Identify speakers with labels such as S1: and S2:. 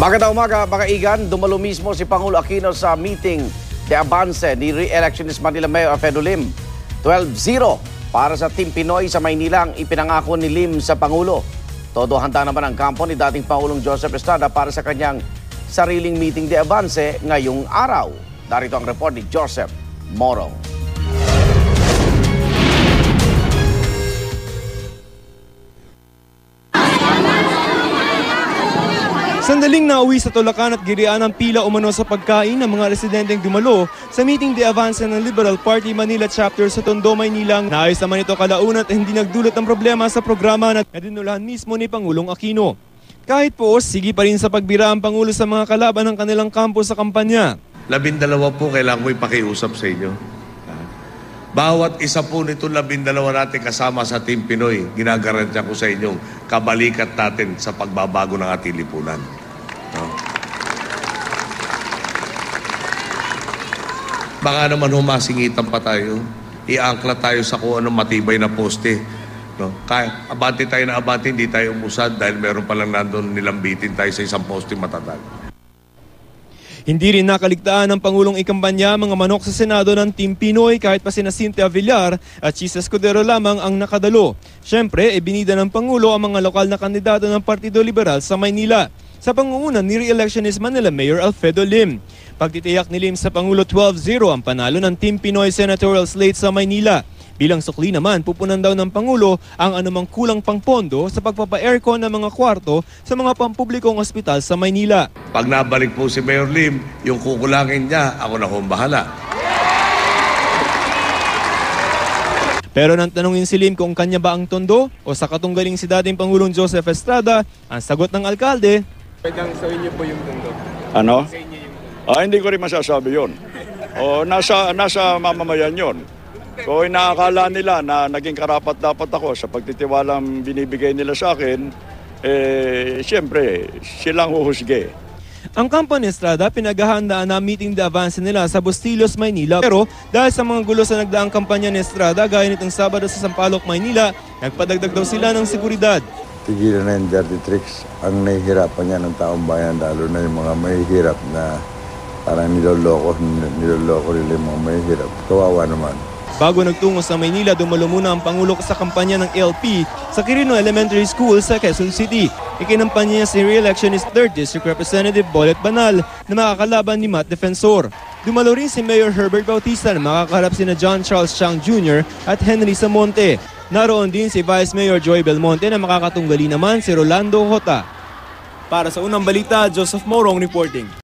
S1: Magandang umaga, mga igan. Dumalo mismo si Pangulo Aquino sa meeting de avance ni re-electionist Manila Mayor Alfredo Lim. 12-0 para sa Team Pinoy sa Maynila ang ipinangako ni Lim sa Pangulo. Todo handa naman ang kampo ni dating Pangulong Joseph Estrada para sa kanyang sariling meeting de avance ngayong araw. Darito ang report ni Joseph Morong.
S2: Sandaling nauwi sa Tulacan at girian ang pila umano sa pagkain ng mga residenteng dumalo sa meeting de avance ng Liberal Party Manila Chapter sa Tondo, Maynila. Naayos naman ito kalaunan at hindi nagdulot ng problema sa programa na dinulahan mismo ni Pangulong Aquino. Kahit po, sige pa rin sa pagbira ang Pangulo sa mga kalaban ng kanilang kampo sa kampanya.
S3: 12 po kailangan ko ipakiusap sa inyo. Bawat isa po nito 12 natin kasama sa Team Pinoy, ginagarantya ko sa inyong kabalikat natin sa pagbabago ng ating lipunan. Baka naman humasingitan pa tayo, iangkla tayo sa kung anong matibay na poste. Kaya abante tayo na abante, hindi tayo umusad dahil meron palang nandun nilambitin tayo sa isang poste matatag.
S2: Hindi rin nakaligtaan ng Pangulong ikampanya mga manok sa Senado ng Team Pinoy kahit pa sina Cynthia Villar at Chis Escudero lamang ang nakadalo. Siyempre, ibinida ng Pangulo ang mga lokal na kandidato ng Partido Liberal sa Maynila sa pangunguna ni re-electionist Manila Mayor Alfredo Lim. Pagtitiyak ni Lim sa Pangulo 12-0 ang panalo ng Team Pinoy senatorial slate sa Maynila. Bilang sukli naman, pupunan daw ng Pangulo ang anumang kulang pang pondo sa pagpapa-aircon ng mga kwarto sa mga pampublikong ospital sa Maynila.
S3: Pag nabalik po si Mayor Lim, yung kukulangin niya, ako na kung bahala.
S2: Pero nang tanungin si Lim kung kanya ba ang tondo o sa katunggaling si dating Pangulong Joseph Estrada, ang sagot ng alkalde,
S4: Pwedeng sa inyo po yung tondo.
S5: Ano?
S4: Sa inyo yung tondo.
S5: Hindi ko rin masasabi yun. Nasa mamamayan yun. Kung inaakala nila na naging karapat-dapat ako sa pagtitiwalang binibigay nila sa akin, siyempre, silang huhusge.
S2: Ang kampo ni Estrada pinaghahandaan na meeting de avance nila sa Bustillos, Maynila. Pero dahil sa mga gulo sa nagdaang kampanya ni Estrada, gaya nitong Sabado sa Sampaloc, Maynila, nagpadagdag daw sila ng seguridad.
S6: Tigilan na yung dirty tricks. Ang nahihirapan niya ng taong bayan, lalo na yung mga mahihirap na parang niloloko nila yung mga mahihirap. Kawawa naman.
S2: Bago nagtungo sa Maynila, dumalo muna ang Pangulo sa kampanya ng LP sa Quirino Elementary School sa Quezon City. Ikinampanya niya si re-electionist 3rd District Representative Bolet Banal na makakalaban ni Matt Defensor. Dumalo rin si Mayor Herbert Bautista na makakaharap sina John Charles Chang Jr. at Henry Samonte. Naroon din si Vice Mayor Joy Belmonte na makakatunggali naman si Rolando Jota. Para sa unang balita, Joseph Morong reporting.